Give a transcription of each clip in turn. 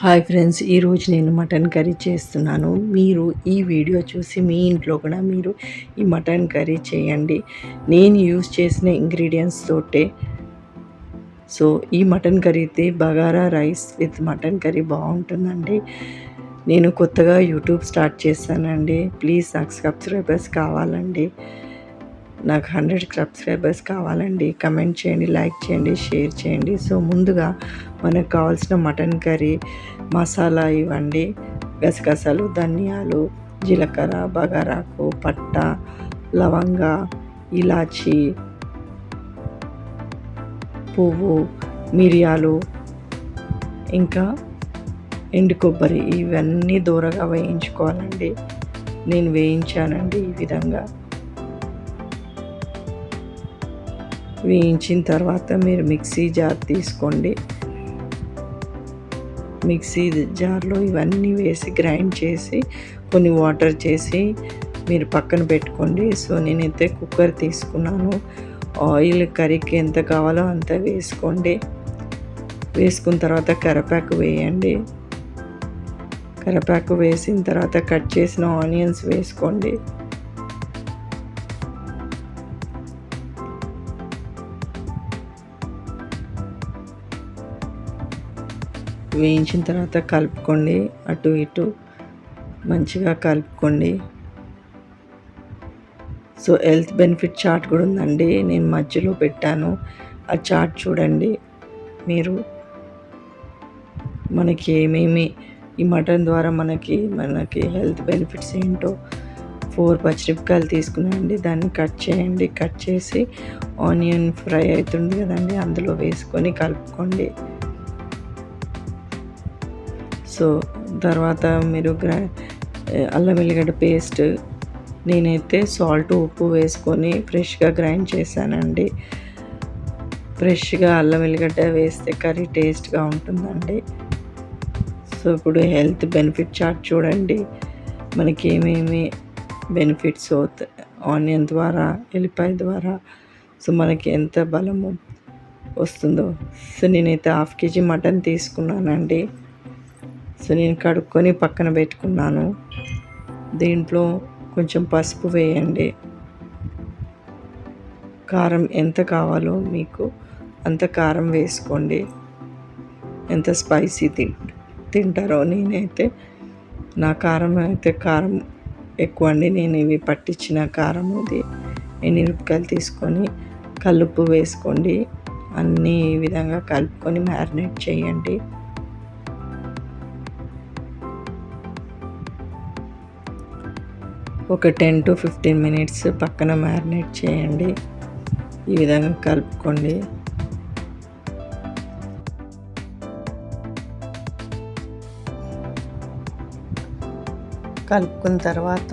Hi friends, ఈరోజు నేను mutton curry చేస్తున్నాను. మీరు ఈ వీడియో చూసి మీ ఇంట్లో కూడా మీరు ఈ మటన్ కర్రీ చేయండి. నేను యూస్ చేసిన ఇంగ్రీడియంట్స్ తోటే. సో ఈ మటన్ కర్రీతే bagara rice with mutton curry బాగుంటుందండి. నేను కొత్తగా యూట్యూబ్ స్టార్ట్ చేశానండి. ప్లీజ్ నాకు సబ్స్క్రైబర్స్ కావాలండి. నాకు 100 సబ్స్క్రైబర్స్ కావాలండి. కమెంట్ చేయండి, లైక్ చేయండి, షేర్ చేయండి. సో ముందుగా మనకు కావాల్సిన మటన్ కర్రీ మసాలా ఇవ్వండి. గసగసాలు, ధనియాలు, జీలకర్ర, బగారాకు, పట్ట, లవంగ, ఇలాచి, పువ్వు, మిరియాలు, ఇంకా ఎండు కొబ్బరి ఇవన్నీ దూరగా వేయించుకోవాలండి. నేను వేయించానండి. ఈ విధంగా వేయించిన తర్వాత మీరు మిక్సీ జార్ తీసుకోండి. మిక్సీ జార్లో ఇవన్నీ వేసి గ్రైండ్ చేసి కొన్ని వాటర్ చేసి మీరు పక్కన పెట్టుకోండి. సో నేనైతే కుక్కర్ తీసుకున్నాను. ఆయిల్ కర్రీకి ఎంత కావాలో అంత వేసుకోండి. వేసుకున్న తర్వాత కరివేపాకు వేయండి. కరివేపాకు వేసిన తర్వాత కట్ చేసిన ఆనియన్స్ వేసుకోండి. వేయించిన తర్వాత కలుపుకోండి. అటు ఇటు మంచిగా కలుపుకోండి. సో హెల్త్ బెనిఫిట్ చార్ట్ కూడా ఉందండి, నేను మధ్యలో పెట్టాను. ఆ చార్ట్ చూడండి. మీరు మనకి ఏమేమి ఈ మటన్ ద్వారా మనకి హెల్త్ బెనిఫిట్స్ ఏంటో 4 పచ్చిమిరపకాయలు తీసుకున్నాండి. దాన్ని కట్ చేయండి. కట్ చేసి ఆనియన్ ఫ్రై అవుతుంది కదండి, అందులో వేసుకొని కలుపుకోండి. సో తర్వాత మీరు అల్లం వెల్లిగడ్డ పేస్ట్, నేనైతే సాల్ట్, ఉప్పు వేసుకొని ఫ్రెష్గా గ్రైండ్ చేశానండి. ఫ్రెష్గా అల్లం వెల్లిగడ్డ వేస్తే కర్రీ టేస్ట్గా ఉంటుందండి. సో ఇప్పుడు హెల్త్ బెనిఫిట్ చార్ట్ చూడండి. మనకి ఏమేమి బెనిఫిట్స్ ఆనియన్ ద్వారా, ఎల్లిపాయ ద్వారా సో మనకి ఎంత బలము వస్తుందో. సో నేనైతే 1/2 kg మటన్ తీసుకున్నానండి. సో నేను కడుక్కొని పక్కన పెట్టుకున్నాను. దీంట్లో కొంచెం పసుపు వేయండి. కారం ఎంత కావాలో మీకు అంత కారం వేసుకోండి. ఎంత స్పైసీ తింటారో. నేనైతే నా కారం ఎక్కువ అండి. నేను ఇవి పట్టించిన కారం ఇది. ఎండుమిరపకాయలు తీసుకొని కల్లుప్పు వేసుకోండి. అన్నీ ఈ విధంగా కలుపుకొని మ్యారినేట్ చేయండి. ఒక 10 to 15 మినిట్స్ పక్కన మ్యారినేట్ చేయండి. ఈ విధంగా కలుపుకోండి. కలుపుకున్న తర్వాత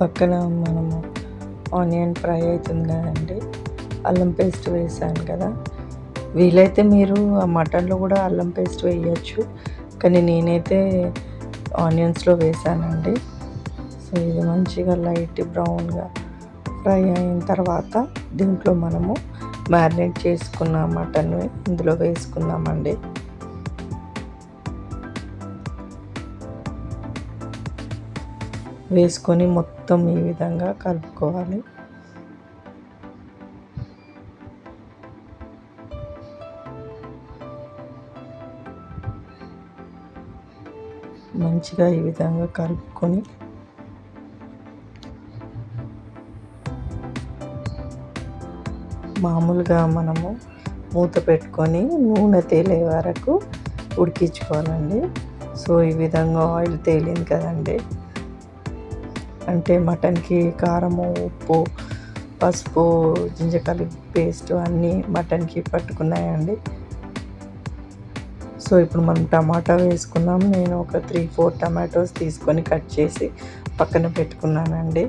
పక్కన మనము ఆనియన్ ఫ్రై అవుతుంది కదండి, అల్లం పేస్ట్ వేసాను కదా. వీలైతే మీరు ఆ మటన్లో కూడా అల్లం పేస్ట్ వేయచ్చు, కానీ నేనైతే ఆనియన్స్లో వేసానండి. సో ఇది మంచిగా లైట్ బ్రౌన్గా ఫ్రై అయిన తర్వాత దీంట్లో మనము మ్యారినేట్ చేసుకున్న మటన్ ఇందులో వేసుకుందామండి. వేసుకొని మొత్తం ఈ విధంగా కలుపుకోవాలి. మంచిగా ఈ విధంగా కలుపుకొని మామూలుగా మనము మూత పెట్టుకొని నూనె తేలే వరకు ఉడికించుకోవాలండి. సో ఈ విధంగా ఆయిల్ తేలింది కదండి, అంటే మటన్కి కారము, ఉప్పు, పసుపు, జింజర్ పేస్ట్ అన్నీ మటన్కి పట్టుకున్నాయండి. సో ఇప్పుడు మనం టమాటా వేసుకున్నాం. నేను ఒక 3-4 టమాటోస్ తీసుకొని కట్ చేసి పక్కన పెట్టుకున్నానండి.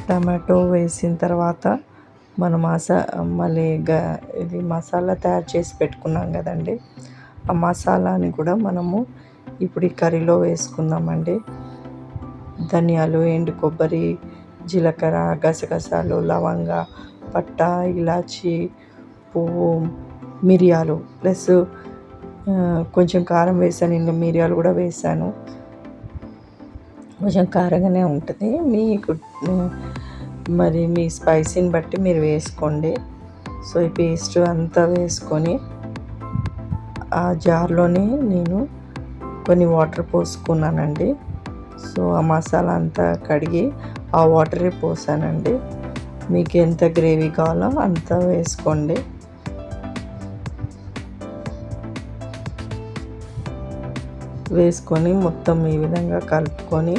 టమాటో వేసిన తర్వాత మనం మళ్ళీ ఇది మసాలా తయారు చేసి పెట్టుకున్నాం కదండి, ఆ మసాలాని కూడా మనము ఇప్పుడు ఈ కర్రీలో వేసుకుందామండి. ధనియాలు, ఎండు కొబ్బరి, జీలకర్ర, గసగసాలు, లవంగ, పట్ట, ఇలాచి, పువ్వు, మిరియాలు ప్లస్ కొంచెం కారం వేసాను. ఇంకా మిరియాలు కూడా వేసాను. కొంచెం కారంగానే ఉంటుంది. మీకు మరి మీ స్పైసీని బట్టి మీరు వేసుకోండి. సో ఈ పేస్ట్ అంతా వేసుకొని ఆ జార్లోనే నేను కొన్ని వాటర్ పోసుకున్నానండి. సో ఆ మసాలా అంతా కడిగి ఆ వాటరే పోసానండి. మీకు ఎంత గ్రేవీ కావాలో అంత వేసుకోండి. వేసుకొని మొత్తం ఈ విధంగా కలుపుకొని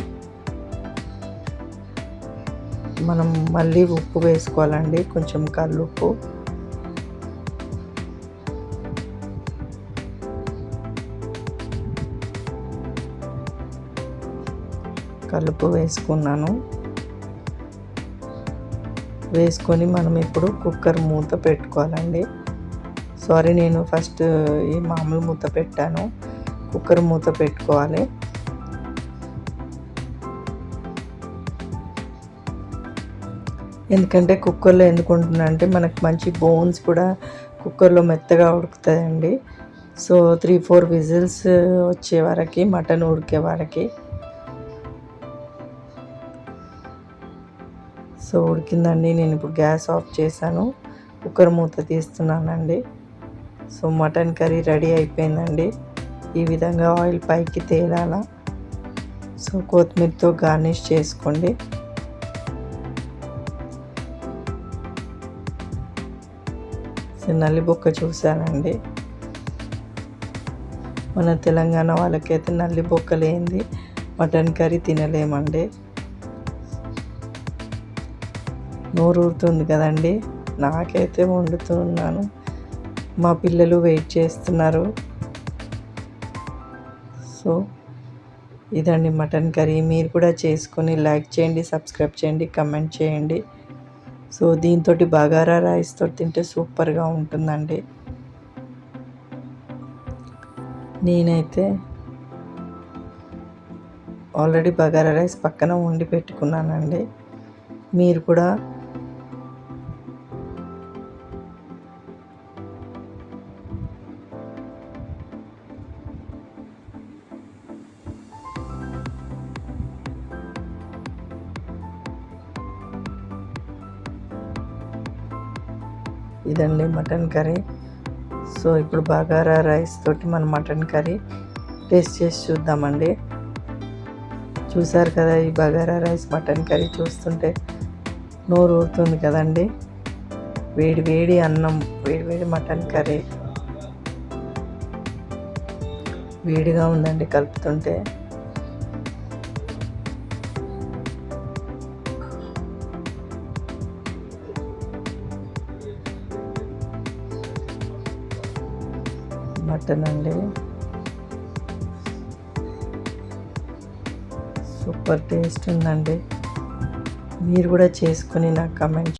మనం మళ్ళీ ఉప్పు వేసుకోవాలండి, కొంచెం కల్లుప్పు. కలుపు వేసుకున్నాను. వేసుకొని మనం ఇప్పుడు కుక్కర్ మూత పెట్టుకోవాలండి. సారీ, నేను ఫస్ట్ ఈ మామూలు మూత పెట్టాను. కుక్కర్ మూత పెట్టుకోవాలి. ఎందుకంటే కుక్కర్లో ఎందుకు ఉంటుందంటే మనకు మంచి బోన్స్ కూడా కుక్కర్లో మెత్తగా ఉడుకుతాయండి. సో 3-4 విజిల్స్ వచ్చే వరకు, మటన్ ఉడికే వరకు. సో ఉడికిందండి. నేను ఇప్పుడు గ్యాస్ ఆఫ్ చేశాను. కుక్కర్ మూత తీస్తున్నానండి. సో మటన్ కర్రీ రెడీ అయిపోయిందండి. ఈ విధంగా ఆయిల్ పైకి తేలాల. సో కొత్తిమీరతో గార్నిష్ చేసుకోండి. సో నల్లిబొక్క చూసానండి. మన తెలంగాణ వాళ్ళకైతే నల్లిబొక్క లేనిది మటన్ కర్రీ తినలేమండి. నోరూరుతుంది కదండి. నాకైతే వండుతున్నాను, మా పిల్లలు వెయిట్ చేస్తున్నారు. సో ఇదండి మటన్ కర్రీ. మీరు కూడా చేసుకొని లైక్ చేయండి, సబ్స్క్రైబ్ చేయండి, కమెంట్ చేయండి. సో దీంతో బగారా రైస్తో తింటే సూపర్గా ఉంటుందండి. నేనైతే ఆల్రెడీ బగారా రైస్ పక్కన వండి పెట్టుకున్నానండి. మీరు కూడా ఇదండి మటన్ కర్రీ. సో ఇప్పుడు బగారా రైస్ తోటి మన మటన్ కర్రీ టేస్ట్ చేసి చూద్దామండి. చూసారు కదా, ఈ బగారా రైస్ మటన్ కర్రీ చూస్తుంటే నోరు ఊరుతుంది కదండి. వేడి వేడి అన్నం, వేడి వేడి మటన్ కర్రీ వేడిగా ఉందండి కలుపుతుంటే. మటన్ అండి, సూపర్ టేస్ట్ ఉందండి. మీరు కూడా చేసుకొని నాకు కమెంట్